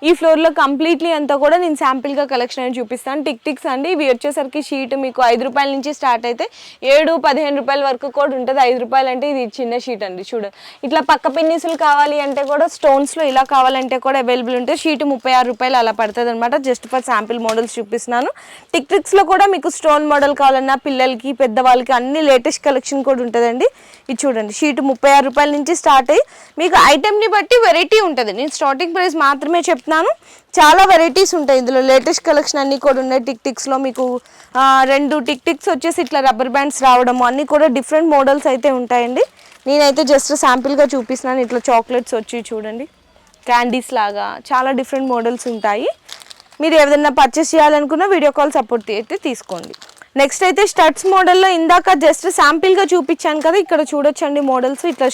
ఈ ఫ్లోర్ లో కంప్లీట్లీ అంతా కూడా నేను శాంపిల్ గా కలెక్షన్ అని చూపిస్తాను. టిక్స్ అండి. ఇవి వచ్చేసరికి షీట్ మీకు 5 రూపాయల నుంచి స్టార్ట్ అయితే 7-15 రూపాయల వరకు కూడా ఉంటుంది. 5 రూపాయలు అంటే ఇది చిన్న షీట్ అండి. చూడండి, ఇట్లా పక్క పిన్నిసులు కావాలి అంటే కూడా స్టోన్స్ లో ఇలా కావాలంటే కూడా అవైలబుల్ ఉంటాయి. షీట్ 36 రూపాయలు అలా పడుతుంది అనమాట. జస్ట్ ఫర్ శాంపిల్ మోడల్స్ చూపిస్తున్నాను. టిక్స్ లో కూడా మీకు స్టోన్ మోడల్ కావాలన్నా పిల్లలకి పెద్దవాళ్ళకి అన్ని లేటెస్ట్ కలెక్షన్ కూడా ఉంటుందండి. ఇది చూడండి, షీట్ 36 రూపాయల నుంచి స్టార్ట్ అయ్యి మీకు ఐటెంని బట్టి వెరైటీ ఉంటుంది. నేను స్టార్టింగ్ ప్రైస్ మాత్రమే చెప్తాను. చాలా వెరైటీస్ ఉంటాయి ఇందులో. లేటెస్ట్ కలెక్షన్ అన్నీ కూడా ఉన్నాయి. టిక్స్లో మీకు 2 టిక్స్ వచ్చేసి ఇట్లా రబ్బర్ బ్యాండ్స్ రావడము అన్నీ కూడా డిఫరెంట్ మోడల్స్ అయితే ఉంటాయండి. నేనైతే జస్ట్ శాంపిల్గా చూపిస్తున్నాను. ఇట్లా చాక్లెట్స్ వచ్చి చూడండి, క్యాండీస్ లాగా చాలా డిఫరెంట్ మోడల్స్ ఉంటాయి. మీరు ఏదైనా పర్చేస్ చేయాలనుకున్న వీడియో కాల్ సపోర్ట్ అయితే తీసుకోండి. నెక్స్ట్ అయితే స్టడ్స్ మోడల్లో ఇందాక జస్ట్ శాంపిల్గా చూపించాను కదా, ఇక్కడ చూడొచ్చండి మోడల్స్. ఇట్లా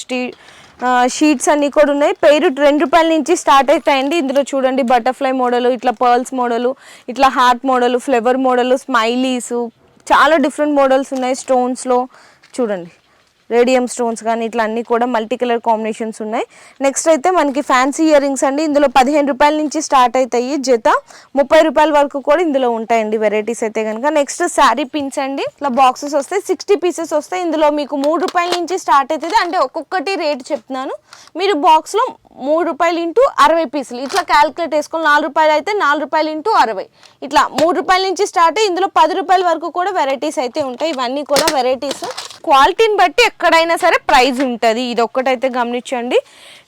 షీట్స్ అన్నీ కూడా ఉన్నాయి. పేరు 2 రూపాయల నుంచి స్టార్ట్ అవుతాయండి. ఇందులో చూడండి బటర్ఫ్లై మోడలు, ఇట్లా పర్ల్స్ మోడలు, ఇట్లా heart model, flower model, smileys, చాలా డిఫరెంట్ మోడల్స్ ఉన్నాయి. స్టోన్స్లో చూడండి, రేడియం స్టోన్స్ కానీ ఇట్లా అన్నీ కూడా మల్టీ కలర్ కాంబినేషన్స్ ఉన్నాయి. నెక్స్ట్ అయితే మనకి ఫ్యాన్సీ ఇయర్ రింగ్స్ అండి. ఇందులో 15 రూపాయల నుంచి స్టార్ట్ అవుతాయి. జత 30 రూపాయల వరకు కూడా ఇందులో ఉంటాయండి వెరైటీస్ అయితే కనుక. నెక్స్ట్ శారీ పిన్స్ అండి. ఇట్లా బాక్సెస్ వస్తాయి, 60 పీసెస్ వస్తాయి. ఇందులో మీకు 3 రూపాయల నుంచి స్టార్ట్ అవుతుంది. అంటే ఒక్కొక్కటి రేట్ చెప్తున్నాను. మీరు బాక్స్లో 3 రూపాయలు ఇంటూ 60 పీసులు ఇట్లా క్యాలిక్యులేట్ చేసుకొని 4 రూపాయలు అయితే 4 రూపాయలు ఇంటూ 60 ఇట్లా 3 రూపాయల నుంచి స్టార్ట్ అయ్యి ఇందులో 10 రూపాయల వరకు కూడా వెరైటీస్ అయితే ఉంటాయి. ఇవన్నీ కూడా వెరైటీస్ క్వాలిటీని బట్టి ఎక్కడైనా సరే ప్రైస్ ఉంటుంది. ఇది ఒక్కటైతే గమనించండి.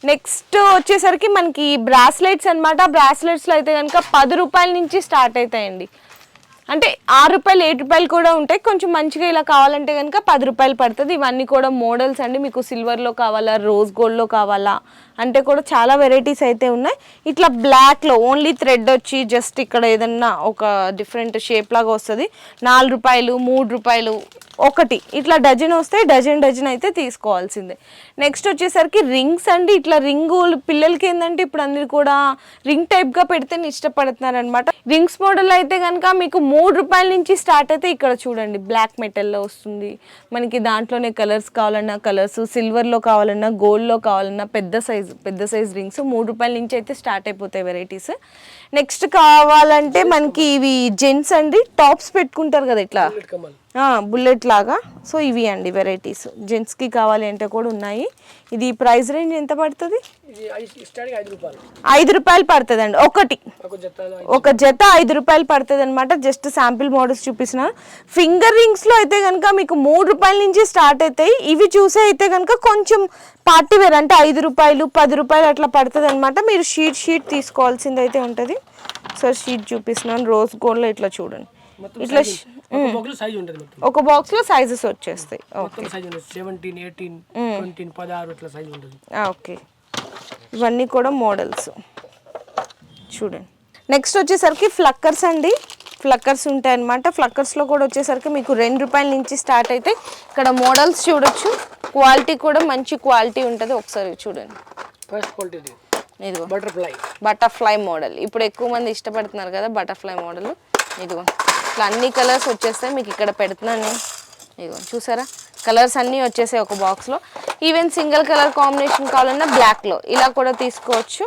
నెక్స్ట్ వచ్చేసరికి మనకి బ్రాస్లెట్స్ అనమాట. బ్రాస్లెట్స్లో అయితే కనుక 10 రూపాయల నుంచి స్టార్ట్ అవుతాయండి. అంటే 6 రూపాయలు 7 రూపాయలు కూడా ఉంటాయి. కొంచెం మంచిగా ఇలా కావాలంటే కనుక 10 రూపాయలు పడుతుంది. ఇవన్నీ కూడా మోడల్స్ అండి. మీకు సిల్వర్లో కావాలా, రోజ్ గోల్డ్లో కావాలా అంటే కూడా చాలా వెరైటీస్ అయితే ఉన్నాయి. ఇట్లా బ్లాక్లో ఓన్లీ థ్రెడ్ వచ్చి జస్ట్ ఇక్కడ ఏదన్నా ఒక డిఫరెంట్ షేప్ లాగా వస్తుంది. 4 రూపాయలు, 3 రూపాయలు ఒకటి ఇట్లా డజన్ వస్తే డజన్ అయితే తీసుకోవాల్సిందే. నెక్స్ట్ వచ్చేసరికి రింగ్స్ అండి. ఇట్లా రింగు పిల్లలకి ఏంటంటే ఇప్పుడు అందరు కూడా రింగ్ టైప్గా పెడితే ఇష్టపడుతున్నారు అనమాట. రింగ్స్ మోడల్ అయితే కనుక మీకు 3 రూపాయల నుంచి స్టార్ట్ అయితే ఇక్కడ చూడండి బ్లాక్ మెటల్లో వస్తుంది. మనకి దాంట్లోనే కలర్స్ కావాలన్నా కలర్స్, సిల్వర్లో కావాలన్నా గోల్డ్లో కావాలన్నా పెద్ద సైజ్ రింగ్స్ 3 రూపాయల నుంచి అయితే స్టార్ట్ అయిపోతాయి వెరైటీస్. నెక్స్ట్ కావాలంటే మనకి ఇవి జెంట్స్ అండి. టాప్స్ పెట్టుకుంటారు కదా ఇట్లా బుల్లెట్ లాగా. సో ఇవి అండి వెరైటీస్. జెంట్స్కి కావాలి అంటే కూడా ఉన్నాయి. ఇది ప్రైస్ రేంజ్ ఎంత పడుతుంది? 5 రూపాయలు పడుతుంది అండి. ఒక జత 5 రూపాయలు పడుతుంది అనమాట. జస్ట్ శాంపిల్ మోడల్స్ చూపిస్తున్నాను. ఫింగర్ రింగ్స్లో అయితే కనుక మీకు 3 రూపాయల నుంచి స్టార్ట్ అవుతాయి. ఇవి చూసే అయితే కనుక కొంచెం పార్టీ వేర్ అంటే 5 రూపాయలు 10 రూపాయలు అట్లా పడుతుంది అనమాట. మీరు షీట్ తీసుకోవాల్సింది అయితే ఉంటుంది. సో షీట్ చూపిస్తున్నాను. రోజ్ గోల్డ్లో ఇట్లా చూడండి, ఇట్లా ఒక బాక్స్ లో సైజెస్ వచ్చేస్తాయి. ఓకే, ఇవన్నీ కూడా మోడల్స్ చూడండి. నెక్స్ట్ వచ్చేసరికి ఫ్లక్కర్స్ అండి. ఫ్లక్కర్స్ ఉంటాయి అనమాట. ఫ్లక్కర్స్లో కూడా వచ్చేసరికి మీకు 2 రూపాయల నుంచి స్టార్ట్ అయితే ఇక్కడ మోడల్స్ చూడొచ్చు. క్వాలిటీ కూడా మంచి క్వాలిటీ ఉంటుంది. ఒకసారి చూడండి. ఇదిగో బటర్ఫ్లై మోడల్ ఇప్పుడు ఎక్కువ మంది ఇష్టపడుతున్నారు కదా బటర్ఫ్లై మోడల్. ఇదిగో ఇట్లా అన్ని కలర్స్ వచ్చేస్తాయి. మీకు ఇక్కడ పెడుతున్నాను. ఇదిగో చూసారా, కలర్స్ అన్నీ వచ్చేసాయి ఒక బాక్స్లో. ఈవెన్ సింగిల్ కలర్ కాంబినేషన్ కావాలన్నా బ్లాక్లో ఇలా కూడా తీసుకోవచ్చు.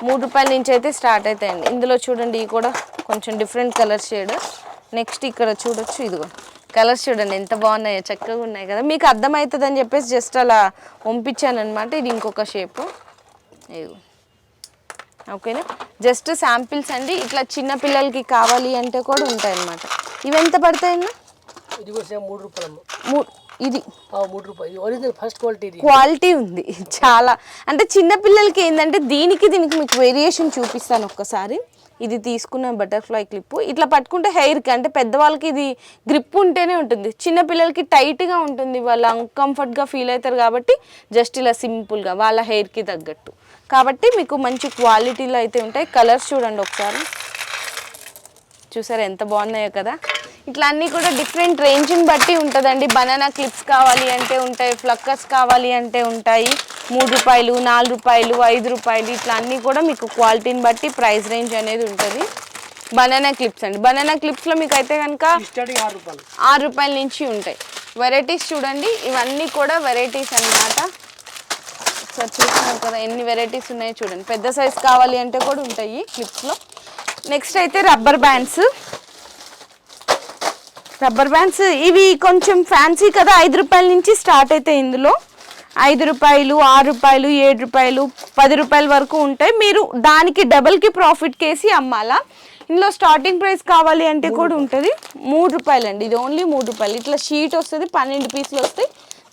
3 రూపాయల నుంచి అయితే స్టార్ట్ అవుతాయండి. ఇందులో చూడండి ఇవి కూడా కొంచెం డిఫరెంట్ కలర్ షేడ్. నెక్స్ట్ ఇక్కడ చూడొచ్చు. ఇదిగో కలర్స్ చూడండి ఎంత బాగున్నాయో, చక్కగా ఉన్నాయి కదా. మీకు అర్థమవుతుంది అని చెప్పేసి జస్ట్ అలా పంపించాను అనమాట. ఇది ఇంకొక షేపు. ఇదిగో ఓకేనా, జస్ట్ శాంపిల్స్ అండి. ఇట్లా చిన్న పిల్లలకి కావాలి అంటే కూడా ఉంటాయి అన్నమాట. ఇవి ఎంత పడతాయన్నా? ఇది క్వాలిటీ ఉంది చాలా. అంటే చిన్న పిల్లలకి ఏంటంటే దీనికి మీకు వేరియేషన్ చూపిస్తాను ఒక్కసారి. ఇది తీసుకున్న బటర్ఫ్లై క్లిప్ ఇట్లా పట్టుకుంటే హెయిర్కి అంటే పెద్దవాళ్ళకి ఇది గ్రిప్ ఉంటేనే ఉంటుంది. చిన్నపిల్లలకి టైట్గా ఉంటుంది, వాళ్ళు అన్కంఫర్ట్గా ఫీల్ అవుతారు. కాబట్టి జస్ట్ ఇలా సింపుల్గా వాళ్ళ హెయిర్కి తగ్గట్టు కాబట్టి మీకు మంచి క్వాలిటీలో అయితే ఉంటాయి. కలర్స్ చూడండి ఒకసారి, చూసారా ఎంత బాగున్నాయో కదా. ఇట్లా అన్నీ కూడా డిఫరెంట్ రేంజ్ని బట్టి ఉంటుందండి. బనానా క్లిప్స్ కావాలి అంటే ఉంటాయి, ఫ్లక్కర్స్ కావాలి అంటే ఉంటాయి. 3 రూపాయలు 4 రూపాయలు 5 రూపాయలు ఇట్లా అన్నీ కూడా మీకు క్వాలిటీని బట్టి ప్రైస్ రేంజ్ అనేది ఉంటుంది. బనానా క్లిప్స్ అండి. బనానా క్లిప్స్లో మీకు అయితే కనుక 6 రూపాయల నుంచి ఉంటాయి. వెరైటీస్ చూడండి, ఇవన్నీ కూడా వెరైటీస్ అన్నమాట. ఒకసారి చూస్తున్నారు కదా ఎన్ని వెరైటీస్ ఉన్నాయో చూడండి. పెద్ద సైజ్ కావాలి అంటే కూడా ఉంటాయి క్లిప్స్లో. నెక్స్ట్ అయితే రబ్బర్ బ్యాండ్స్. రబ్బర్ బ్యాండ్స్ ఇవి కొంచెం ఫ్యాన్సీ కదా, 5 రూపాయల నుంచి స్టార్ట్ అవుతాయి. ఇందులో 5 రూపాయలు, 6 రూపాయలు, 7 రూపాయలు, 10 రూపాయల వరకు ఉంటాయి. మీరు దానికి డబల్కి ప్రాఫిట్ కేసి అమ్మాలా. ఇందులో స్టార్టింగ్ ప్రైస్ కావాలి అంటే కూడా ఉంటుంది 3 రూపాయలు అండి. ఇది ఓన్లీ 3 రూపాయలు. ఇట్లా షీట్ వస్తుంది, 12 పీసులు వస్తాయి,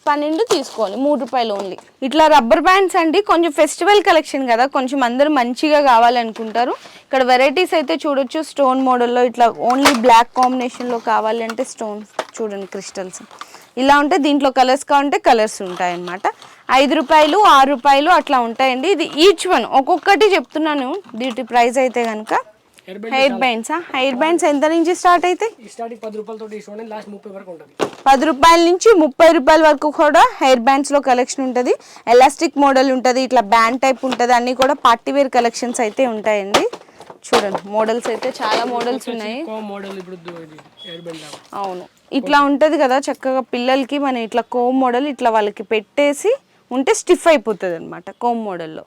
12 తీసుకోవాలి, 3 రూపాయలు ఓన్లీ. ఇట్లా రబ్బర్ బ్యాండ్స్ అండి కొంచెం ఫెస్టివల్ కలెక్షన్ కదా, కొంచెం అందరూ మంచిగా కావాలనుకుంటారు. ఇక్కడ వెరైటీస్ అయితే చూడొచ్చు. స్టోన్ మోడల్లో ఇట్లా ఓన్లీ బ్లాక్ కాంబినేషన్లో కావాలి అంటే స్టోన్ చూడండి, క్రిస్టల్స్ ఇలా ఉంటే. దీంట్లో కలర్స్ కావాలంటే కలర్స్ ఉంటాయి అన్నమాట. 5 రూపాయలు, 6 రూపాయలు అట్లా ఉంటాయండి. ఇది ఈచ్ వన్ ఒక్కొక్కటి చెప్తున్నాను వీటి ప్రైస్ అయితే కనుక. హెయిర్ బ్యాండ్స్, హెయిర్ బ్యాండ్స్ ఎంత నుంచి స్టార్ట్ అయితే? 10 రూపాయలతో లాస్ట్ 30 వరకు ఉంటుంది. 10 రూపాయల నుంచి 30 రూపాయల వరకు కూడా హెయిర్ బ్యాండ్స్లో కలెక్షన్ ఉంటుంది. ఎలాస్టిక్ మోడల్ ఉంటుంది, ఇట్లా బ్యాండ్ టైప్ ఉంటుంది. అన్నీ కూడా పార్టీ వేర్ కలెక్షన్స్ అయితే ఉంటాయండి. చూడండి మోడల్స్ అయితే చాలా మోడల్స్ ఉన్నాయి. అవును, ఇట్లా ఉంటుంది కదా చక్కగా పిల్లలకి. మనం ఇట్లా కోమ్ మోడల్ ఇట్లా వాళ్ళకి పెట్టేసి ఉంటే స్టిఫ్ అయిపోతుంది అనమాట కోమ్ మోడల్లో.